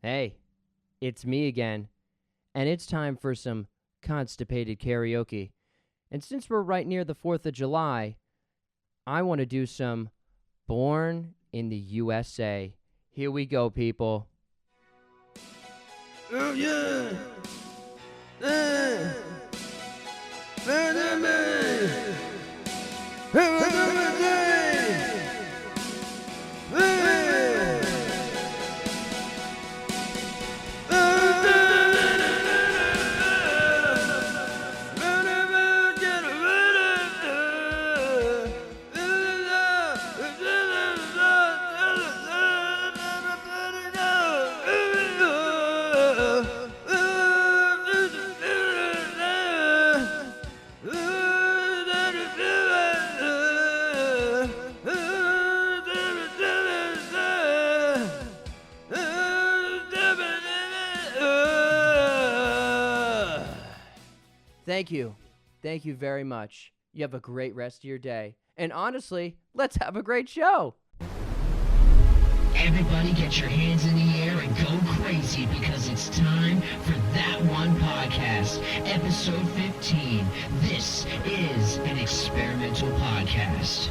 Hey, it's me again, and it's time for some constipated karaoke. And since we're right near the 4th of July, I want to do some Born in the USA. Here we go, people. Oh yeah! Thank you. Thank you very much. You have a great rest of your day. And honestly, let's have a great show. Everybody get your hands in the air and go crazy because it's time for That One Podcast, episode 15. This is an experimental podcast.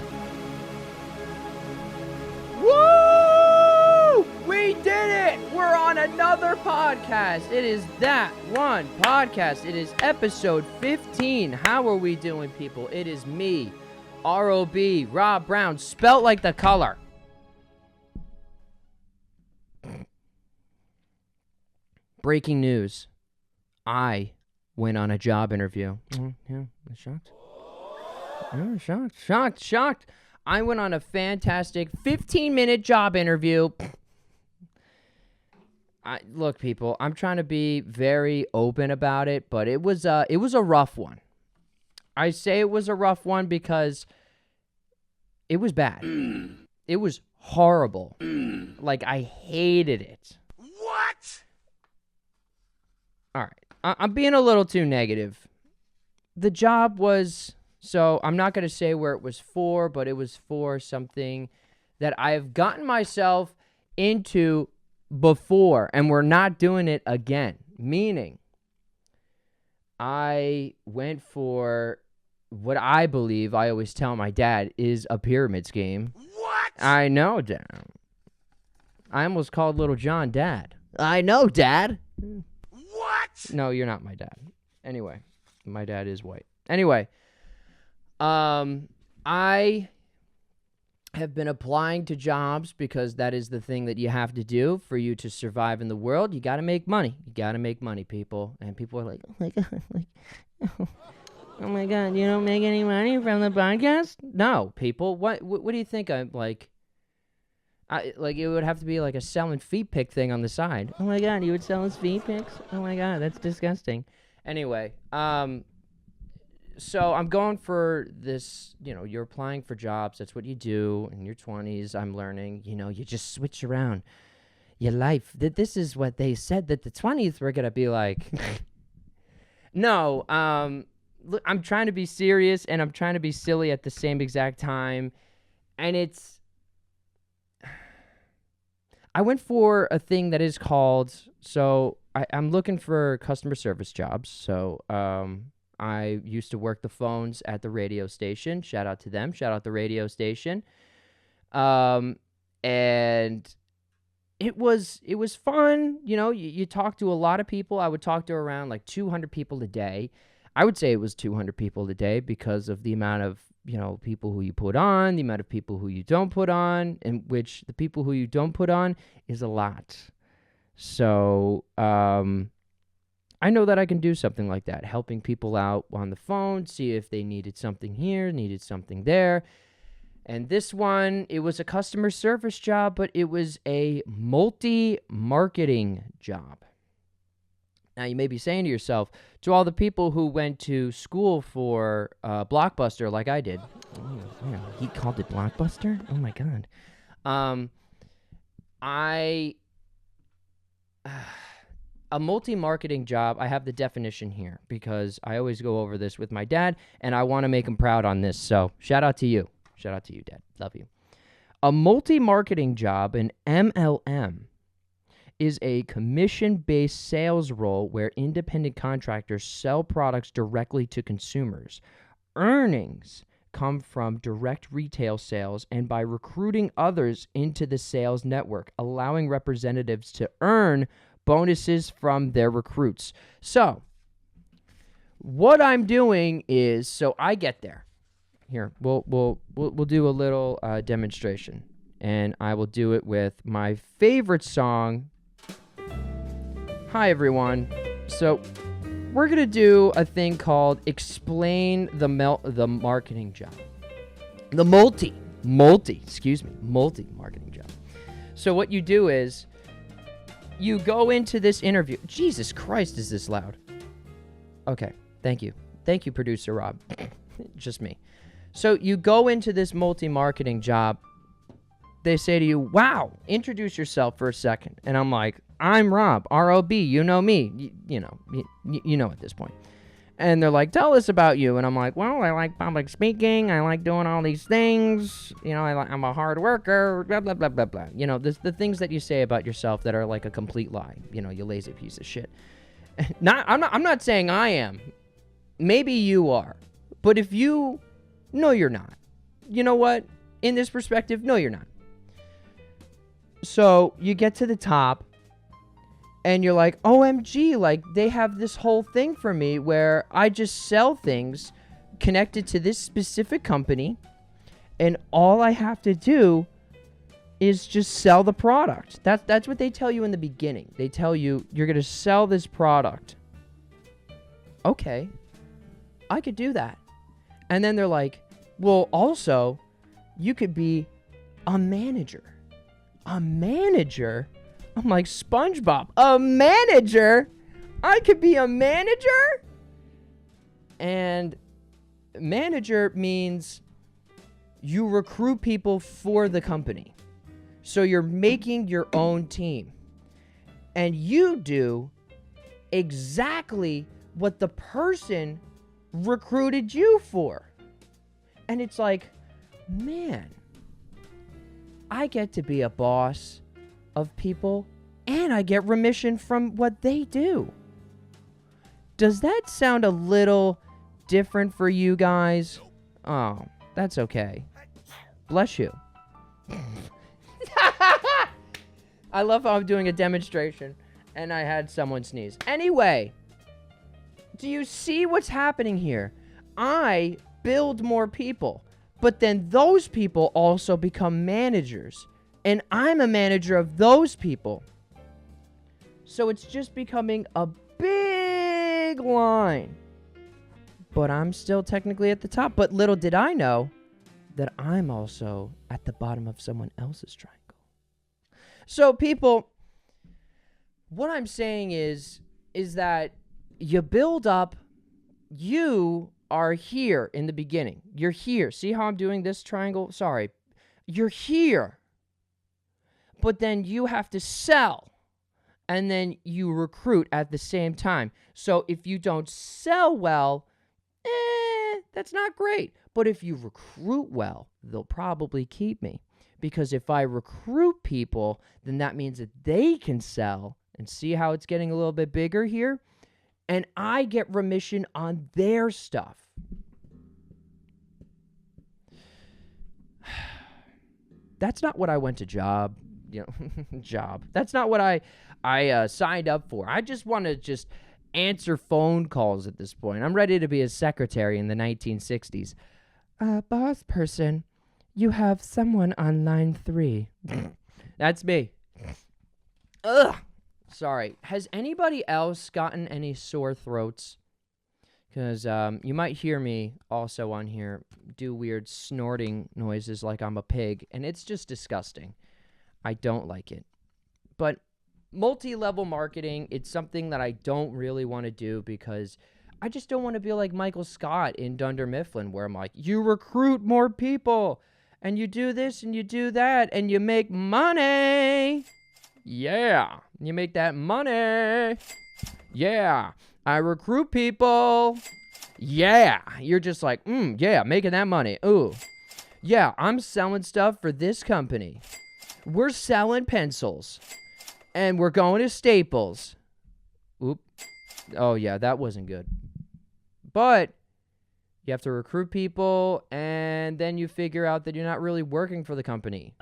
Woo! We did it! We're on another podcast. It is That One Podcast. It is episode 15. How are we doing, people? It is me, R.O.B., Rob Brown, spelt like the color. Breaking news. I went on a job interview. Yeah, shocked. I went on a fantastic 15-minute job interview. Look, people, I'm trying to be very open about it, but it was a rough one. I say it was a rough one because it was bad. It was horrible. Like, I hated it. What? All right. I'm being a little too negative. The job was, so I'm not going to say where it was for, but it was for something that I have gotten myself into before, and we're not doing it again. Meaning, I went for what I believe, I always tell my dad, is a pyramid scheme. What? I know, Dad. I almost called little John Dad. I know, Dad. What? No, you're not my dad. Anyway, my dad is white. Anyway, I have been applying to jobs because that is the thing that you have to do for you to survive in the world. You got to make money. You got to make money, people. And people are like, oh my God, oh my God, you don't make any money from the podcast? No, people. What do you think I'm like? Like, it would have to be like a selling feet pic thing on the side. Oh my God, you would sell us feet pics? Oh my God, that's disgusting. Anyway, so I'm going for this, you're applying for jobs. That's what you do in your 20s. I'm learning, you just switch around your life. This is what they said that the 20s were going to be like. No, look, I'm trying to be serious and I'm trying to be silly at the same exact time. And I went for a thing that is called, so I'm looking for customer service jobs. So I used to work the phones at the radio station. Shout out to them. Shout out the radio station. And it was fun. You talk to a lot of people. I would talk to around like 200 people a day. I would say it was 200 people a day because of the amount of people who you put on, the amount of people who you don't put on, and which the people who you don't put on is a lot. So I know that I can do something like that, helping people out on the phone, see if they needed something here, needed something there. And this one, it was a customer service job, but it was a multi-marketing job. Now, you may be saying to yourself, to all the people who went to school for Blockbuster like I did. Oh, yeah, he called it Blockbuster? Oh, my God. A multi-marketing job, I have the definition here because I always go over this with my dad, and I want to make him proud on this. So shout out to you. Shout out to you, Dad. Love you. A multi-marketing job, an MLM, is a commission-based sales role where independent contractors sell products directly to consumers. Earnings come from direct retail sales and by recruiting others into the sales network, allowing representatives to earn bonuses from their recruits. So, what I'm doing is, so I get there. Here, we'll do a little demonstration, and I will do it with my favorite song. Hi everyone. So we're gonna do a thing called explain the marketing job, the multi marketing job. So what you do is you go into this interview. Jesus Christ, is this loud? Okay, thank you, producer Rob. Just me. So you go into this multi-marketing job. They say to you, wow, introduce yourself for a second. And I'm like, I'm Rob, R-O-B, you know me. You know at this point. And they're like, tell us about you. And I'm like, well, I like public speaking. I like doing all these things. I'm a hard worker, blah, blah, blah, blah, blah. The things that you say about yourself that are like a complete lie. You lazy piece of shit. I'm not saying I am. Maybe you are. But if you... No, you're not. You know what? In this perspective, no, you're not. So you get to the top and you're like, OMG, like they have this whole thing for me where I just sell things connected to this specific company and all I have to do is just sell the product. That's what they tell you in the beginning. They tell you you're going to sell this product. Okay, I could do that. And then they're like, well, also, you could be a manager. A manager? I'm like, SpongeBob, a manager? I could be a manager? And manager means you recruit people for the company. So you're making your own team. And you do exactly what the person recruited you for. And it's like, man, I get to be a boss of people and I get remission from what they do. Does that sound a little different for you guys? Oh, that's okay. Bless you. I love how I'm doing a demonstration and I had someone sneeze. Anyway, do you see what's happening here? I build more people, but then those people also become managers, and I'm a manager of those people. So it's just becoming a big line, but I'm still technically at the top. But little did I know that I'm also at the bottom of someone else's triangle. So people, what I'm saying is that you build up, you are here in the beginning. You're here. See how I'm doing this triangle? Sorry. You're here. But then you have to sell. And then you recruit at the same time. So if you don't sell well, that's not great. But if you recruit well, they'll probably keep me. Because if I recruit people, then that means that they can sell. And see how it's getting a little bit bigger here? And I get remission on their stuff. That's not what I went to job. That's not what I signed up for. I just want to answer phone calls at this point. I'm ready to be a secretary in the 1960s. Boss person, you have someone on line 3. That's me. Ugh. Sorry. Has anybody else gotten any sore throats? Because you might hear me also on here do weird snorting noises like I'm a pig, and it's just disgusting. I don't like it. But multi-level marketing, it's something that I don't really want to do because I just don't want to be like Michael Scott in Dunder Mifflin, where I'm like, you recruit more people, and you do this, and you do that, and you make money. Yeah, you make that money. Yeah, I recruit people. Yeah, you're just like, yeah, making that money. Ooh, yeah, I'm selling stuff for this company. We're selling pencils. and we're going to Staples. Oop. Oh, yeah, that wasn't good. But you have to recruit people, and then you figure out that you're not really working for the company.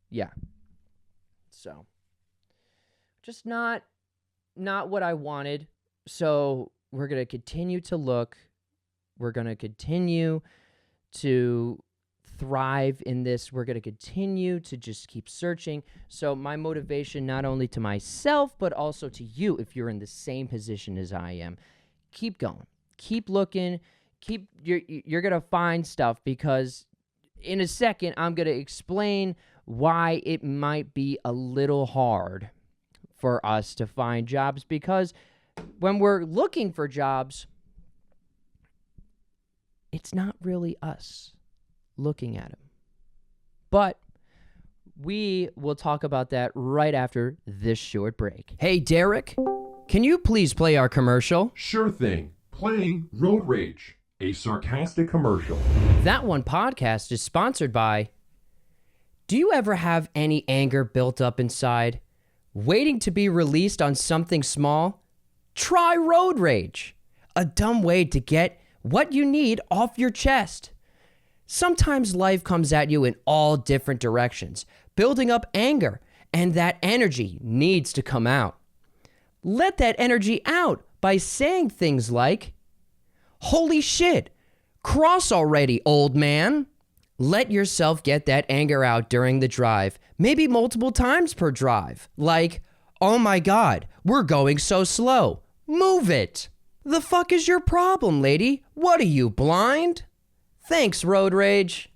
Yeah. So, just not what I wanted. So, we're going to continue to look. We're going to continue to thrive in this. We're going to continue to just keep searching. So my motivation, not only to myself, but also to you, if you're in the same position as I am, keep going, keep looking, you're going to find stuff, because in a second, I'm going to explain why it might be a little hard for us to find jobs, because when we're looking for jobs, it's not really us looking at them. But we will talk about that right after this short break. Hey, Derek, can you please play our commercial? Sure thing. Playing Road Rage, a sarcastic commercial. That One podcast is sponsored by... Do you ever have any anger built up inside, waiting to be released on something small? Try Road Rage, a dumb way to get what you need off your chest. Sometimes life comes at you in all different directions, building up anger, and that energy needs to come out. Let that energy out by saying things like, "Holy shit, cross already, old man." Let yourself get that anger out during the drive, maybe multiple times per drive. Like, "Oh my God, we're going so slow. Move it. The fuck is your problem, lady? What are you, blind?" Thanks, Road Rage.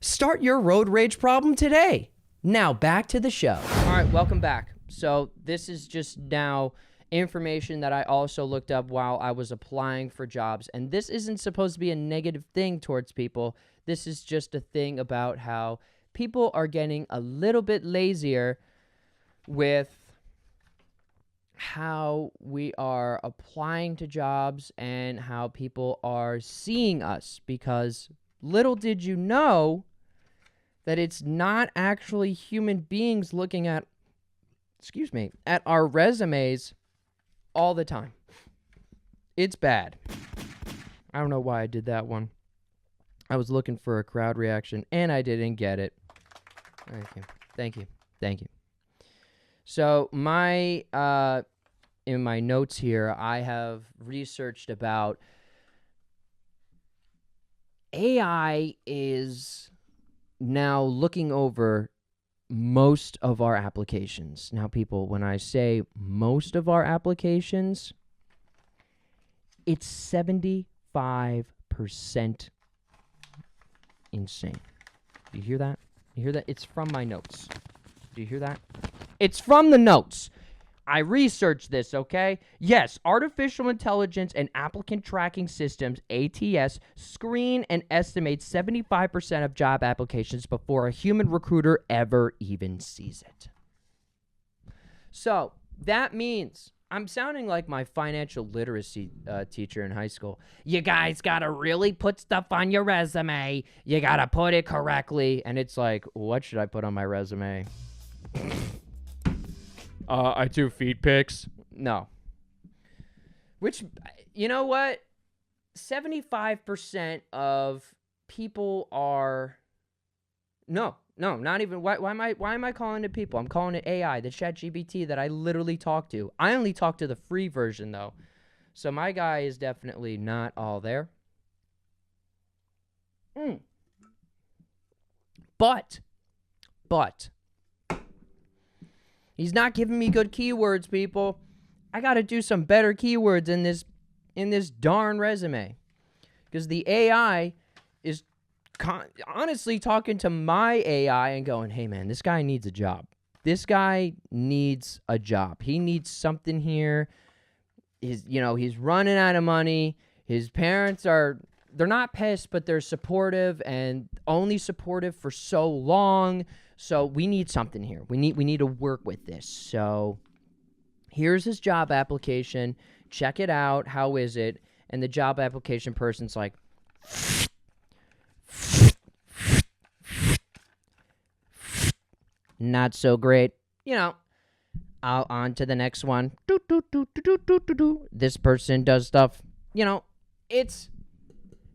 Start your Road Rage problem today. Now back to the show. All right, welcome back. So this is just now information that I also looked up while I was applying for jobs. And this isn't supposed to be a negative thing towards people. This is just a thing about how people are getting a little bit lazier with how we are applying to jobs and how people are seeing us, because little did you know that it's not actually human beings looking at our resumes all the time. It's bad. I don't know why I did that one. I was looking for a crowd reaction and I didn't get it. Thank you. So in my notes here, I have researched about AI is now looking over most of our applications. Now, people, when I say most of our applications, it's 75% insane. Do you hear that? You hear that? It's from my notes. Do you hear that? It's from the notes. I researched this, okay? Yes, artificial intelligence and applicant tracking systems, ATS, screen and estimate 75% of job applications before a human recruiter ever even sees it. So, that means I'm sounding like my financial literacy teacher in high school. You guys gotta really put stuff on your resume. You gotta put it correctly. And it's like, what should I put on my resume? I do feet pics. No. Which, you know what? 75% of people are... No, not even... Why am I calling it people? I'm calling it AI, the ChatGPT that I literally talk to. I only talk to the free version, though. So my guy is definitely not all there. But... he's not giving me good keywords, people. I got to do some better keywords in this darn resume. Because the AI is honestly talking to my AI and going, "Hey, man, this guy needs a job. This guy needs a job. He needs something here. He's running out of money. His parents they're not pissed, but they're supportive, and only supportive for so long. So we need something here. We need to work with this. So here's his job application. Check it out. How is it?" And the job application person's like, not so great. You know, on to the next one. Do, do, do, do, do, do, do, do. This person does stuff. You know,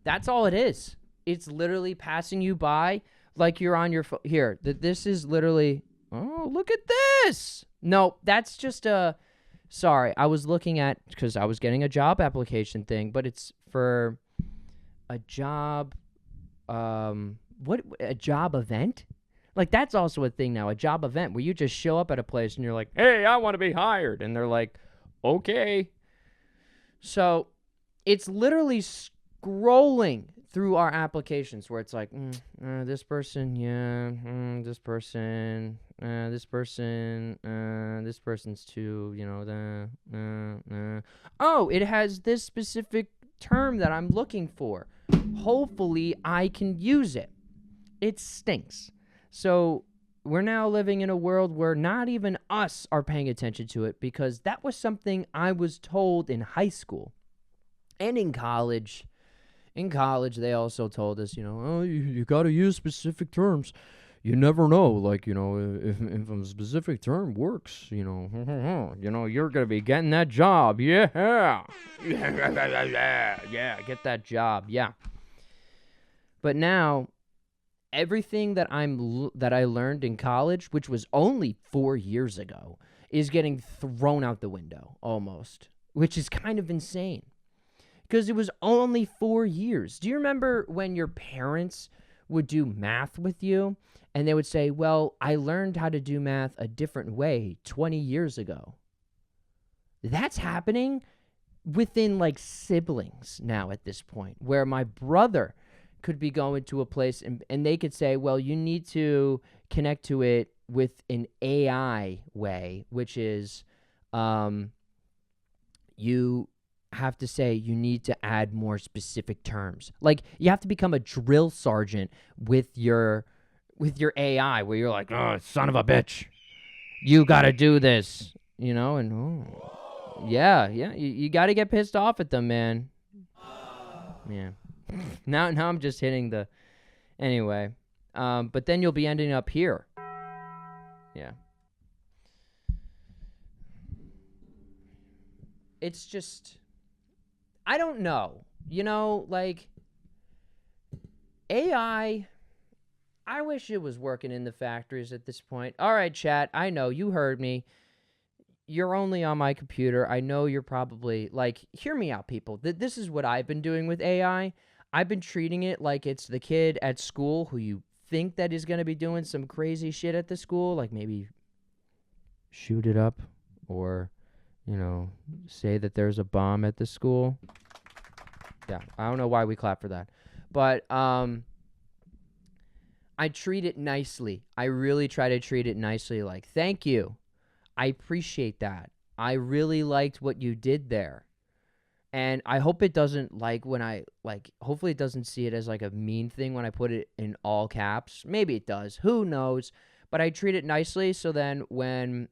that's all it is. It's literally passing you by like you're on your phone. Here, this is literally, oh, look at this. No, that's just sorry, I was looking at, because I was getting a job application thing, but it's for a job, a job event? Like, that's also a thing now, a job event, where you just show up at a place and you're like, hey, I want to be hired. And they're like, okay. So it's literally scrolling through our applications where it's like, this person, yeah, this person, this person's too, you know, oh, it has this specific term that I'm looking for. Hopefully I can use it. It stinks. So we're now living in a world where not even us are paying attention to it, because that was something I was told in high school and in college. In college, they also told us, you know, oh, you got to use specific terms. You never know, like, you know, if a specific term works, you know, you're going to be getting that job. Yeah. Yeah, get that job. Yeah. But now, everything that I learned in college, which was only 4 years ago, is getting thrown out the window almost, which is kind of insane. Because it was only 4 years. Do you remember when your parents would do math with you and they would say, well, I learned how to do math a different way 20 years ago? That's happening within like siblings now at this point, where my brother could be going to a place and they could say, well, you need to connect to it with an AI way, which is you have to say you need to add more specific terms. Like, you have to become a drill sergeant with your AI, where you're like, oh, son of a bitch, you got to do this, you know, and yeah, you got to get pissed off at them, man. Yeah. Now I'm just hitting the, anyway, but then you'll be ending up here. Yeah. It's just, I don't know, you know, like, AI, I wish it was working in the factories at this point. All right, chat, I know, you heard me. You're only on my computer. I know you're probably, like, hear me out, people. This is what I've been doing with AI. I've been treating it like it's the kid at school who you think that is going to be doing some crazy shit at the school, like maybe shoot it up or, you know, say that there's a bomb at the school. Yeah, I don't know why we clap for that. But I treat it nicely. I really try to treat it nicely, like, thank you. I appreciate that. I really liked what you did there. And I hope it doesn't, like, when I, like, hopefully it doesn't see it as, like, a mean thing when I put it in all caps. Maybe it does. Who knows? But I treat it nicely, so then when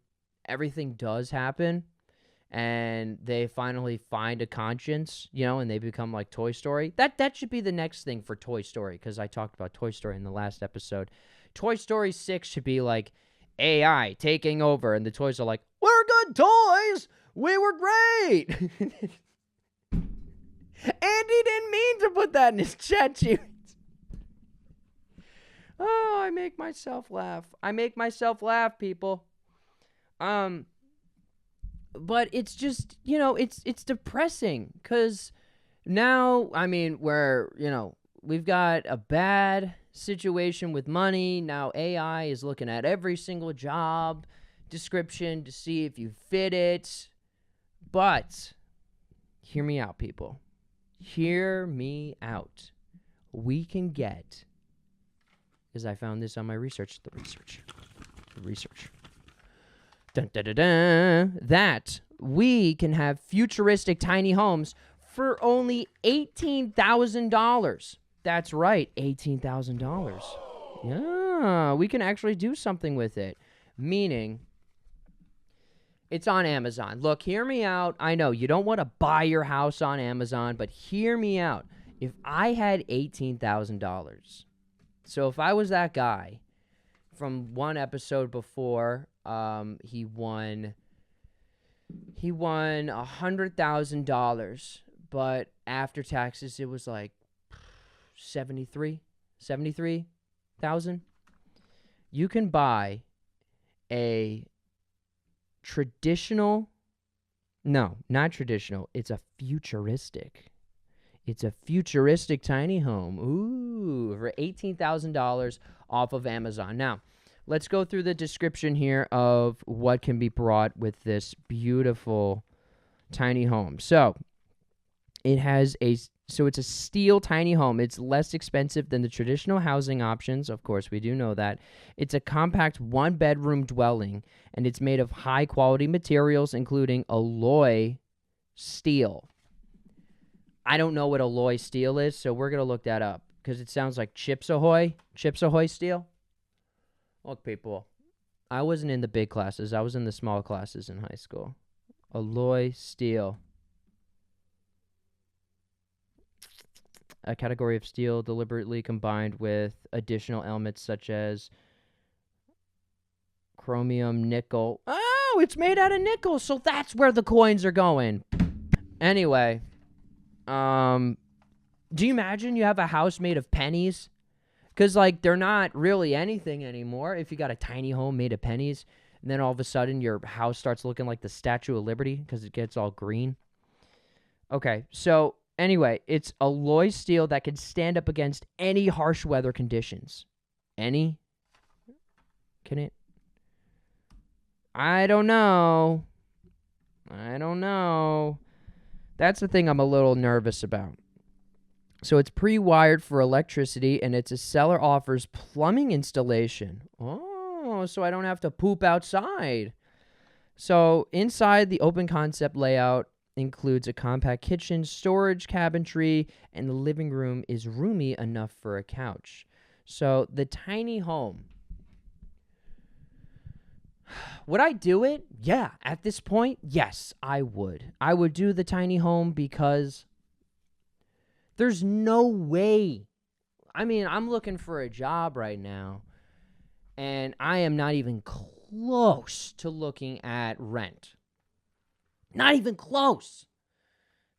everything does happen and they finally find a conscience, you know, and they become like Toy Story, that should be the next thing for Toy Story, because I talked about Toy Story in the last episode. Toy Story 6 should be like AI taking over, and the toys are like, we're good toys! We were great! Andy didn't mean to put that in his chat sheet. Oh, I make myself laugh. I make myself laugh, people. But it's just, you know, it's depressing, because now, I mean, you know, we've got a bad situation with money. Now AI is looking at every single job description to see if you fit it. But hear me out, people. Hear me out. We can get, because I found this on my research, the research. Dun, dun, dun, dun, that we can have futuristic tiny homes for only $18,000. That's right, $18,000. Yeah, we can actually do something with it. Meaning, it's on Amazon. Look, hear me out. I know you don't want to buy your house on Amazon, but hear me out. If I had $18,000, so if I was that guy from one episode before. He won $100,000, but after taxes, it was like 73,000. You can buy a traditional, no, not traditional. It's a futuristic tiny home. Ooh, for $18,000 off of Amazon. Now, let's go through the description here of what can be brought with this beautiful tiny home. So, it's a steel tiny home. It's less expensive than the traditional housing options. Of course, we do know that. It's a compact one-bedroom dwelling, and it's made of high-quality materials, including alloy steel. I don't know what alloy steel is, so we're going to look that up because it sounds like Chips Ahoy steel. Look, people, I wasn't in the big classes. I was in the small classes in high school. Alloy steel. A category of steel deliberately combined with additional elements such as chromium, nickel. Oh, it's made out of nickel, so that's where the coins are going. Anyway, do you imagine you have a house made of pennies? Because, like, they're not really anything anymore if you got a tiny home made of pennies, and then all of a sudden your house starts looking like the Statue of Liberty because it gets all green. Okay, so anyway, it's alloy steel that can stand up against any harsh weather conditions. Any? Can it? I don't know. That's the thing I'm a little nervous about. So it's pre-wired for electricity, and a seller offers plumbing installation. Oh, so I don't have to poop outside. So inside, the open concept layout includes a compact kitchen, storage cabinetry, and the living room is roomy enough for a couch. So the tiny home. Would I do it? Yeah. At this point, yes, I would. I would do the tiny home because there's no way. I mean, I'm looking for a job right now, and I am not even close to looking at rent. Not even close.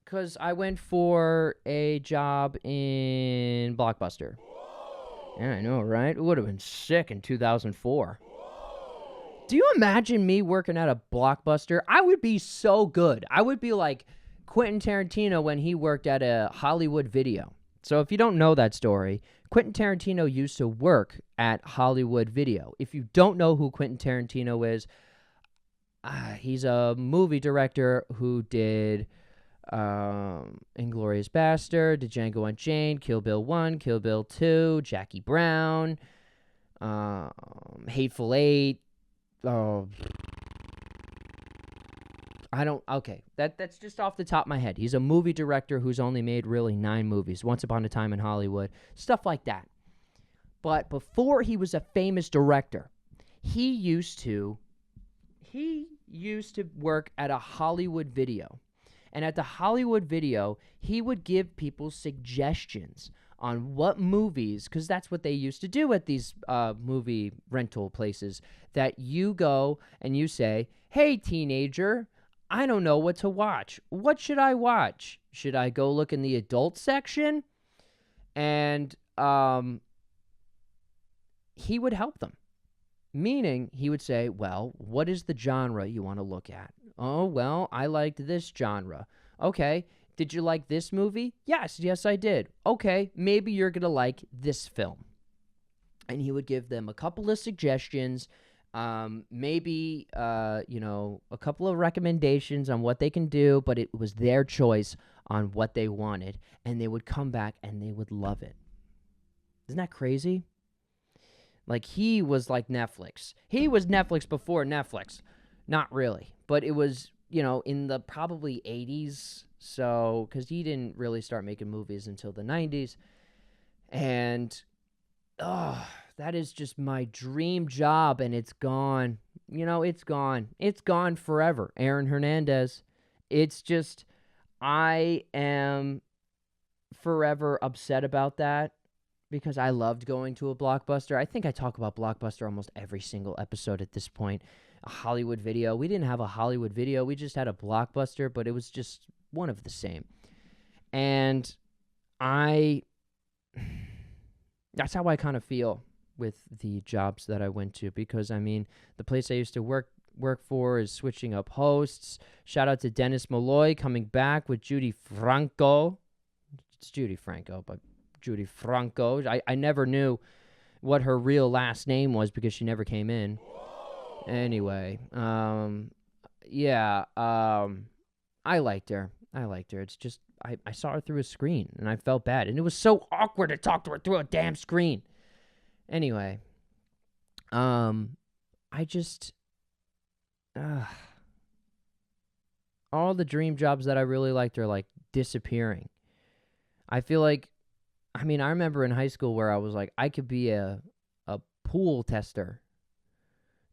Because I went for a job in Blockbuster. Yeah, I know, right? It would have been sick in 2004. Do you imagine me working at a Blockbuster? I would be so good. I would be like Quentin Tarantino when he worked at a Hollywood Video. So if you don't know that story, Quentin Tarantino used to work at Hollywood Video. If you don't know who Quentin Tarantino is, he's a movie director who did Inglourious Bastard, Django Unchained, Kill Bill 1, Kill Bill 2, Jackie Brown, Hateful Eight. That's just off the top of my head. He's a movie director who's only made really 9 movies. Once Upon a Time in Hollywood, stuff like that. But before he was a famous director, he used to work at a Hollywood Video. And at the Hollywood Video, he would give people suggestions on what movies, because that's what they used to do at these movie rental places, that you go and you say, hey, teenager, I don't know what to watch. What should I watch? Should I go look in the adult section? And he would help them. Meaning, he would say, well, what is the genre you want to look at? Oh, well, I liked this genre. Okay, did you like this movie? Yes, I did. Okay, maybe you're going to like this film. And he would give them a couple of suggestions, maybe, a couple of recommendations on what they can do, but it was their choice on what they wanted. And they would come back and they would love it. Isn't that crazy? Like, he was like Netflix. He was Netflix before Netflix. Not really. But it was, in the probably 80s. So, because he didn't really start making movies until the 90s. And, that is just my dream job. And it's gone. It's gone. It's gone forever. Aaron Hernandez. It's just, I am forever upset about that. because I loved going to a Blockbuster. I think I talk about Blockbuster almost every single episode at this point. A Hollywood Video. We didn't have a Hollywood Video. We just had a Blockbuster, but it was just one of the same. And that's how I kind of feel with the jobs that I went to, because I mean, the place I used to work for is switching up hosts. Shout out to Dennis Malloy coming back with Judy Franco. It's Judy Franco, but Judy Franco. I never knew what her real last name was because she never came in. Anyway, yeah, I liked her. It's just I saw her through a screen and I felt bad, and it was so awkward to talk to her through a damn screen. Anyway, I just all the dream jobs that I really liked are like disappearing. I feel like, I mean, I remember in high school where I was like, I could be a pool tester,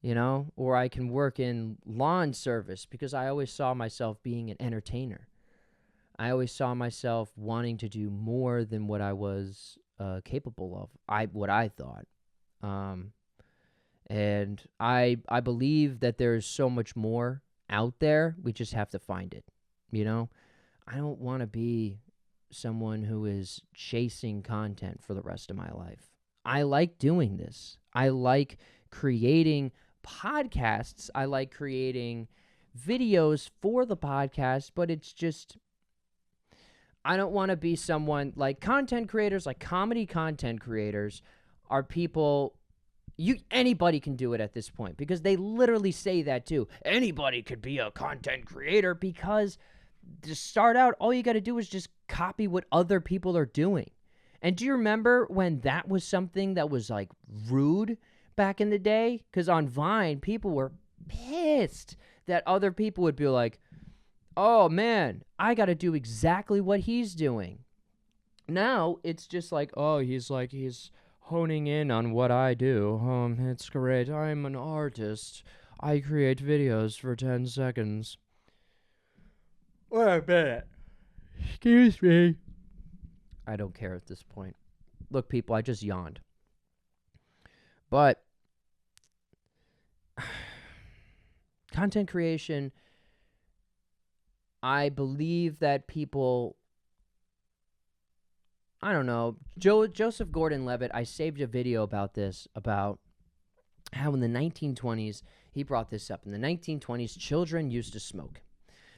you know, or I can work in lawn service, because I always saw myself being an entertainer. I always saw myself wanting to do more than what I was capable of, what I thought. And I believe that there's so much more out there. We just have to find it, you know? I don't want to be someone who is chasing content for the rest of my life. I like doing this. I like creating podcasts. I like creating videos for the podcast, but it's just, I don't want to be someone like content creators, like comedy content creators are people, anybody can do it at this point, because they literally say that too. Anybody could be a content creator, because to start out, all you got to do is just copy what other people are doing. And do you remember when that was something that was like rude back in the day? Because on Vine, people were pissed that other people would be like, oh man, I got to do exactly what he's doing. Now it's just like, oh, he's honing in on what I do. It's great. I'm an artist. I create videos for 10 seconds. Wait a minute. Excuse me. I don't care at this point. Look, people, I just yawned. But content creation, I believe that people, I don't know, Joseph Gordon-Levitt, I saved a video about this, about how in the 1920s, he brought this up. In the 1920s, children used to smoke.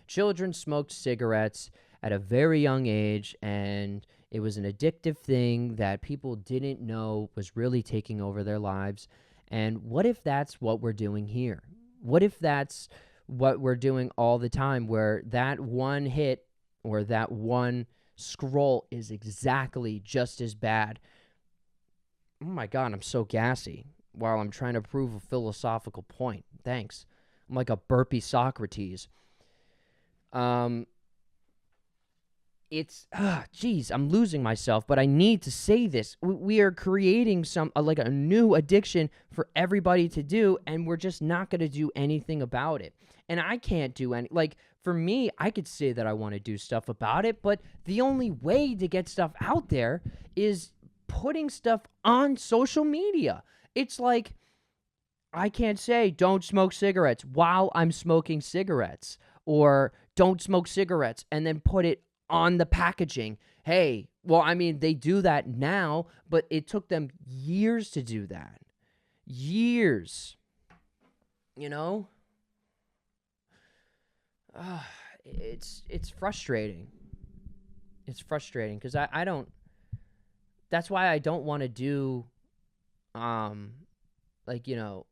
Children smoked cigarettes at a very young age, and it was an addictive thing that people didn't know was really taking over their lives. And what if that's what we're doing here? What if that's what we're doing all the time, where that one hit or that one scroll is exactly just as bad? Oh my God, I'm so gassy while I'm trying to prove a philosophical point. Thanks. I'm like a burpy Socrates. It's, geez, I'm losing myself, but I need to say this. We are creating like a new addiction for everybody to do, and we're just not going to do anything about it. And I can't do any, like, for me, I could say that I want to do stuff about it, but the only way to get stuff out there is putting stuff on social media. It's like, I can't say don't smoke cigarettes while I'm smoking cigarettes, or don't smoke cigarettes and then put it on the packaging. Hey, well, I mean, they do that now, but it took them years to do that. Years. You know? It's frustrating. It's frustrating because I don't, that's why I don't want to do, like, you know,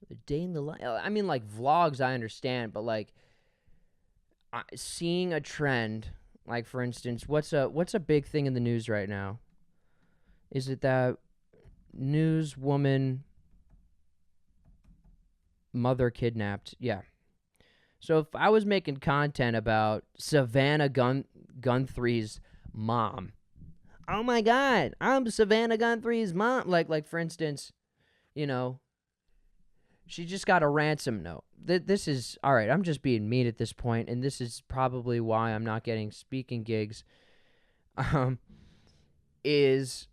the day in the life. I mean, like, vlogs, I understand, but, like, seeing a trend, like, for instance, what's a big thing in the news right now? Is it that newswoman mother kidnapped? Yeah. So if I was making content about Savannah Guthrie's mom, oh my God, I'm Savannah Guthrie's mom. Like for instance, you know, she just got a ransom note. This is, all right, I'm just being mean at this point, and this is probably why I'm not getting speaking gigs, is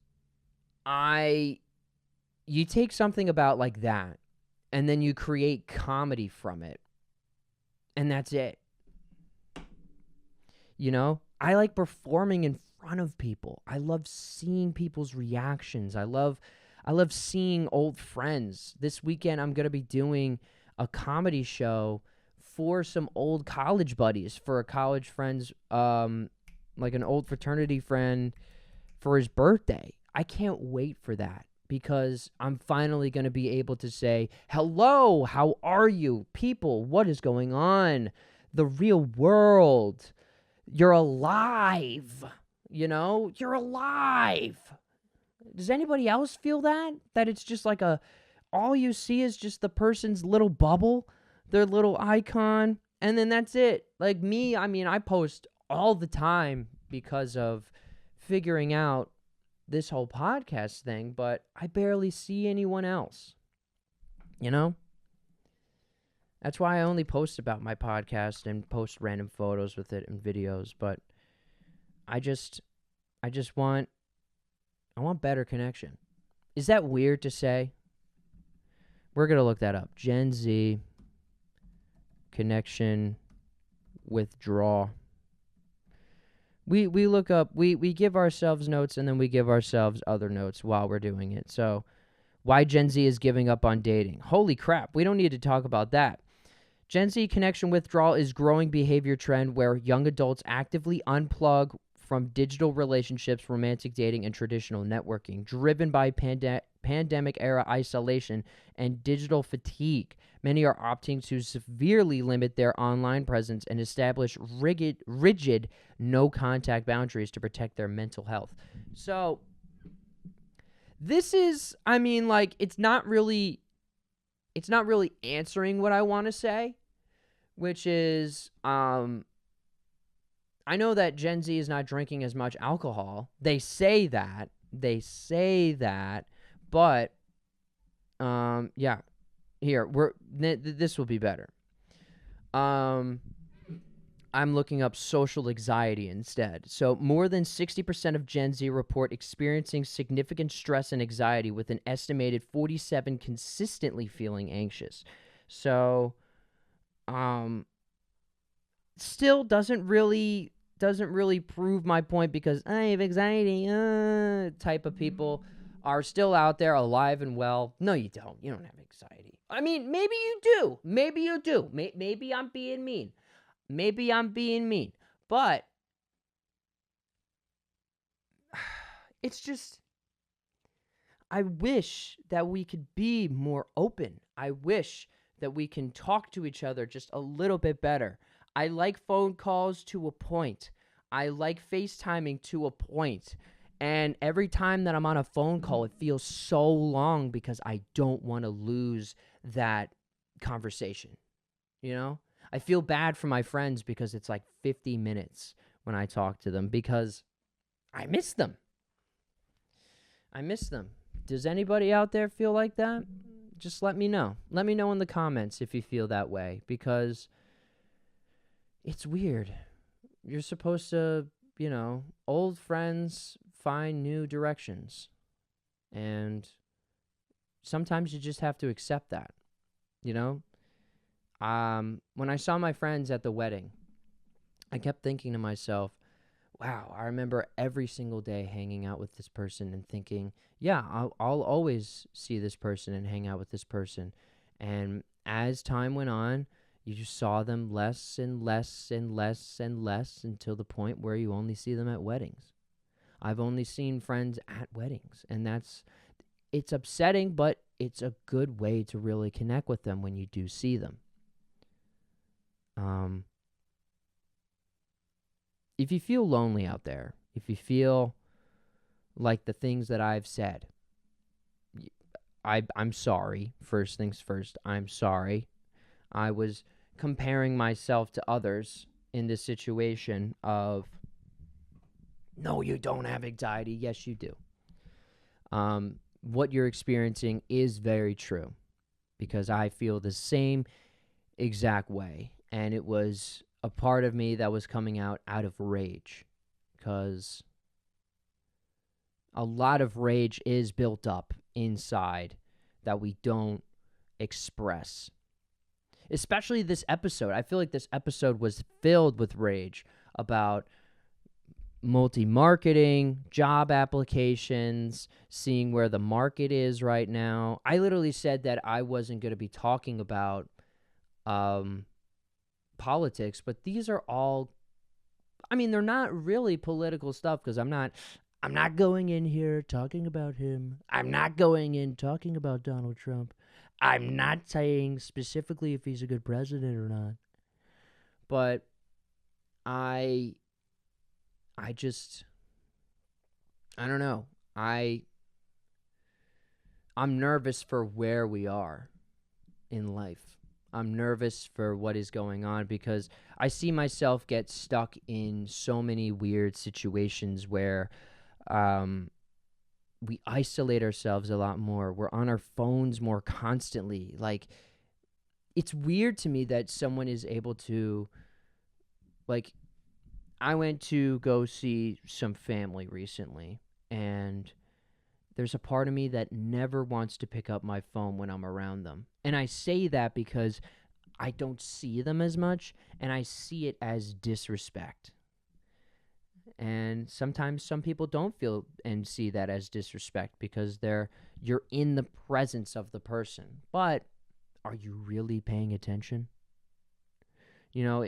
You take something about like that, and then you create comedy from it, and that's it. You know, I like performing in front of people. I love seeing people's reactions. I love seeing old friends. This weekend I'm going to be doing a comedy show for some old college buddies, for a college friend's like an old fraternity friend for his birthday. I can't wait for that because I'm finally going to be able to say, "Hello, how are you? People, what is going on? The real world. You're alive. You know, you're alive." Does anybody else feel that? That it's just like all you see is just the person's little bubble, their little icon, and then that's it. Like me, I mean, I post all the time because of figuring out this whole podcast thing, but I barely see anyone else. You know? That's why I only post about my podcast and post random photos with it and videos, but I want better connection. Is that weird to say? We're going to look that up. Gen Z connection withdrawal. We look up, we give ourselves notes and then we give ourselves other notes while we're doing it. So, why Gen Z is giving up on dating. Holy crap, we don't need to talk about that. Gen Z connection withdrawal is growing behavior trend where young adults actively unplug from digital relationships, romantic dating, and traditional networking, driven by pandemic-era isolation and digital fatigue. Many are opting to severely limit their online presence and establish rigid no-contact boundaries to protect their mental health. So, this is, I mean, like, it's not really answering what I want to say, which is, I know that Gen Z is not drinking as much alcohol. They say that, but, yeah, here, this will be better. I'm looking up social anxiety instead. So more than 60% of Gen Z report experiencing significant stress and anxiety, with an estimated 47 consistently feeling anxious. So, still doesn't really prove my point, because I have anxiety type of people are still out there alive and well. No, you don't. You don't have anxiety. I mean, maybe you do. Maybe I'm being mean. But it's just, I wish that we could be more open. I wish that we can talk to each other just a little bit better. I like phone calls to a point. I like FaceTiming to a point. And every time that I'm on a phone call, it feels so long because I don't want to lose that conversation. You know? I feel bad for my friends because it's like 50 minutes when I talk to them because I miss them. Does anybody out there feel like that? Just let me know. Let me know in the comments if you feel that way, because it's weird. You're supposed to, old friends find new directions. And sometimes you just have to accept that, When I saw my friends at the wedding, I kept thinking to myself, wow, I remember every single day hanging out with this person and thinking, yeah, I'll always see this person and hang out with this person. And as time went on, you just saw them less and less and less and less until the point where you only see them at weddings. I've only seen friends at weddings, and it's upsetting, but it's a good way to really connect with them when you do see them. If you feel lonely out there, if you feel like the things that I've said, I'm sorry. First things first, I'm sorry. I was comparing myself to others in this situation of, no, you don't have anxiety. Yes, you do. What you're experiencing is very true, because I feel the same exact way. And it was a part of me that was coming out of rage, because A lot of rage is built up inside that we don't express. Especially this episode. I feel like this episode was filled with rage about multi-marketing, job applications, seeing where the market is right now. I literally said that I wasn't going to be talking about politics, but these are all, I mean, they're not really political stuff because I'm not going in here talking about him. I'm not going in talking about Donald Trump. I'm not saying specifically if he's a good president or not. But I don't know. I'm nervous for where we are in life. I'm nervous for what is going on because I see myself get stuck in so many weird situations where we isolate ourselves a lot more. We're on our phones more constantly. Like, it's weird to me that someone is able to, like, I went to go see some family recently, and there's a part of me that never wants to pick up my phone when I'm around them. And I say that because I don't see them as much, and I see it as disrespect. And sometimes some people don't feel and see that as disrespect because you're in the presence of the person. But are you really paying attention? You know,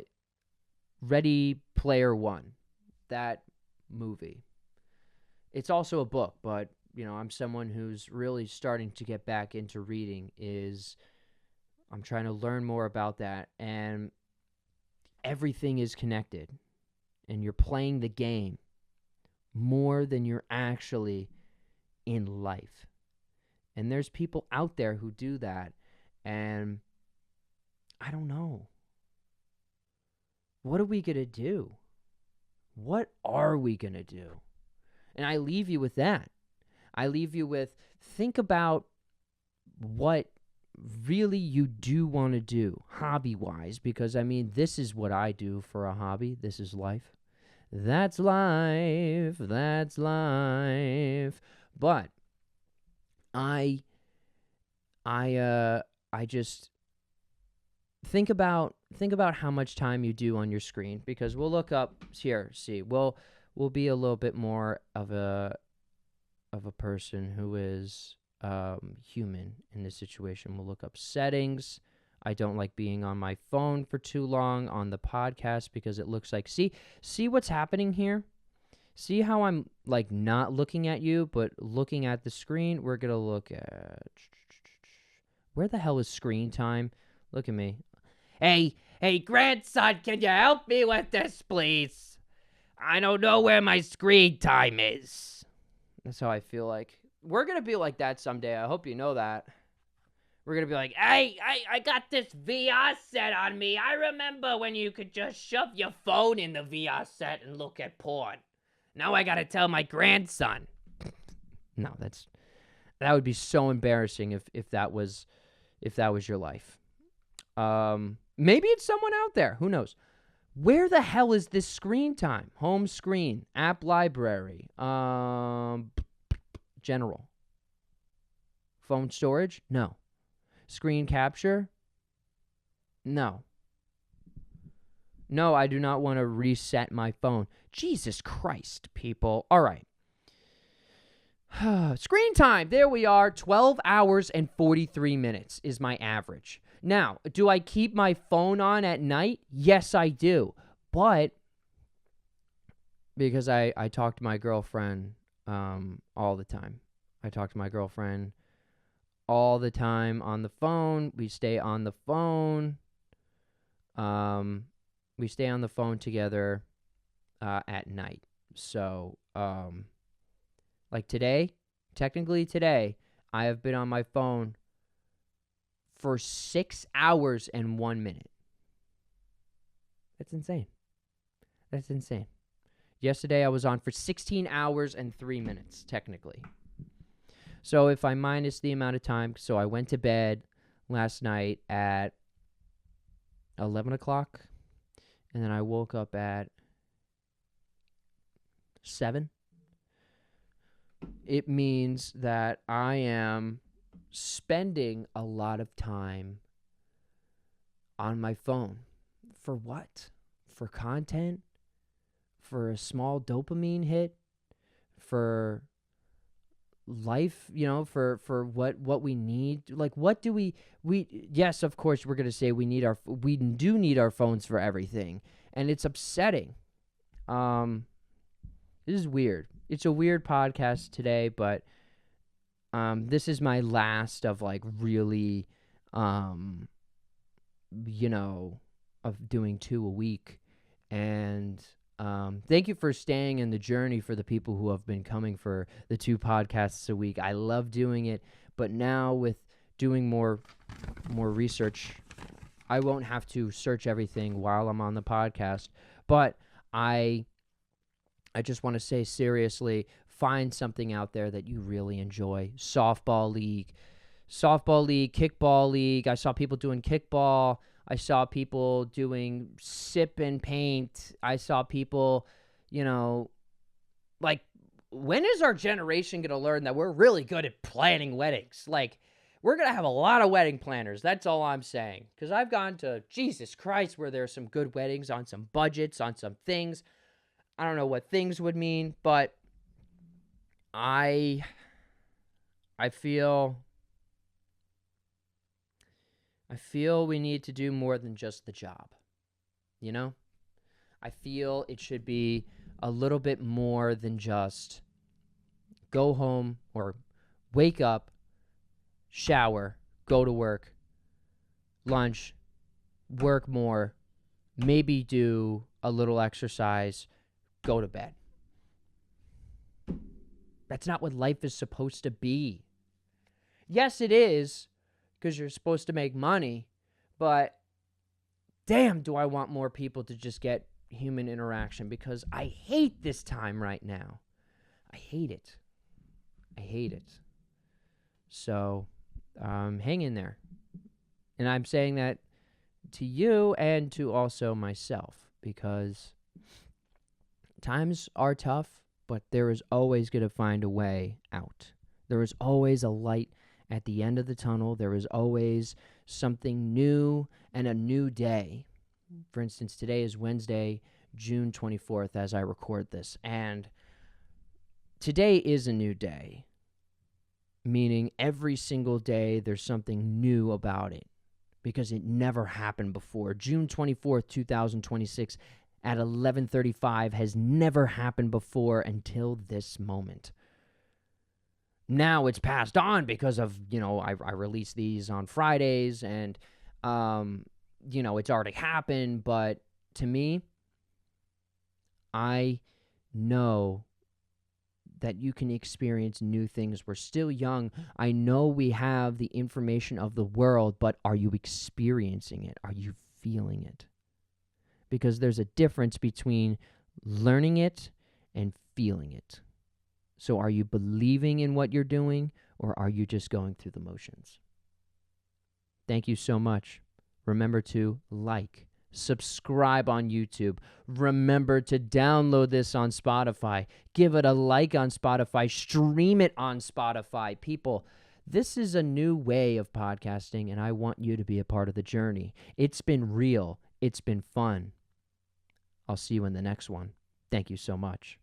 Ready Player One, that movie. It's also a book, but I'm someone who's really starting to get back into reading. I'm trying to learn more about that, and everything is connected, and you're playing the game more than you're actually in life. And there's people out there who do that, and I don't know. What are we going to do? What are we going to do? And I leave you with that. I leave you with, think about what really you do want to do hobby-wise, because, this is what I do for a hobby. This is life. That's life. That's life. But I just think about how much time you do on your screen, because we'll look up here. See, we'll be a little bit more of a person who is human in this situation. We'll look up settings. I don't like being on my phone for too long on the podcast because it looks like, see what's happening here? See how I'm like not looking at you, but looking at the screen? We're going to look at, where the hell is screen time? Look at me. Hey, grandson, can you help me with this, please? I don't know where my screen time is. That's how I feel like. We're going to be like that someday. I hope you know that. We're going to be like, hey, I got this VR set on me. I remember when you could just shove your phone in the VR set and look at porn. Now I got to tell my grandson. No, that would be so embarrassing if that was your life. Maybe it's someone out there. Who knows? Where the hell is this screen time? Home screen, app library, general. Phone storage? No. Screen capture? No. No, I do not want to reset my phone. Jesus Christ, people. All right. Screen time. There we are. 12 hours and 43 minutes is my average. Now, do I keep my phone on at night? Yes, I do. But because I talk to my girlfriend all the time. I talk to my girlfriend all the time on the phone. We stay on the phone. We stay on the phone together at night. So, like technically today, I have been on my phone for 6 hours and 1 minute. That's insane. Yesterday, I was on for 16 hours and 3 minutes, technically. So if I minus the amount of time, so I went to bed last night at 11 o'clock, and then I woke up at 7. it means that I am spending a lot of time on my phone. For what? For content? For a small dopamine hit? For life, for what we need? Like, what do we yes, of course we're going to say we do need our phones for everything, and it's upsetting. This is weird. It's a weird podcast today, but this is my last of like really of doing 2 a week. And thank you for staying in the journey for the people who have been coming for the 2 podcasts a week. I love doing it, but now with doing more research, I won't have to search everything while I'm on the podcast. But I just want to say seriously, find something out there that you really enjoy. Softball league, kickball league. I saw people doing kickball. I saw people doing sip and paint. I saw people, like, when is our generation going to learn that we're really good at planning weddings? Like, we're going to have a lot of wedding planners. That's all I'm saying. Because I've gone to, Jesus Christ, where there's some good weddings on some budgets, on some things. I don't know what things would mean, but I feel we need to do more than just the job. I feel it should be a little bit more than just go home or wake up, shower, go to work, lunch, work more, maybe do a little exercise, go to bed. That's not what life is supposed to be. Yes, it is, because you're supposed to make money, but damn, do I want more people to just get human interaction, because I hate this time right now. I hate it. So, hang in there. And I'm saying that to you and to also myself, because times are tough, but there is always going to find a way out. There is always a light at the end of the tunnel. There is always something new and a new day. For instance, today is Wednesday, June 24th, as I record this. And today is a new day, meaning every single day there's something new about it, because it never happened before. June 24th, 2026 at 11:35 has never happened before until this moment. Now it's passed on because of, I release these on Fridays and, it's already happened. But to me, I know that you can experience new things. We're still young. I know we have the information of the world, but are you experiencing it? Are you feeling it? Because there's a difference between learning it and feeling it. So are you believing in what you're doing, or are you just going through the motions? Thank you so much. Remember to like, subscribe on YouTube. Remember to download this on Spotify. Give it a like on Spotify. Stream it on Spotify. People, this is a new way of podcasting, and I want you to be a part of the journey. It's been real. It's been fun. I'll see you in the next one. Thank you so much.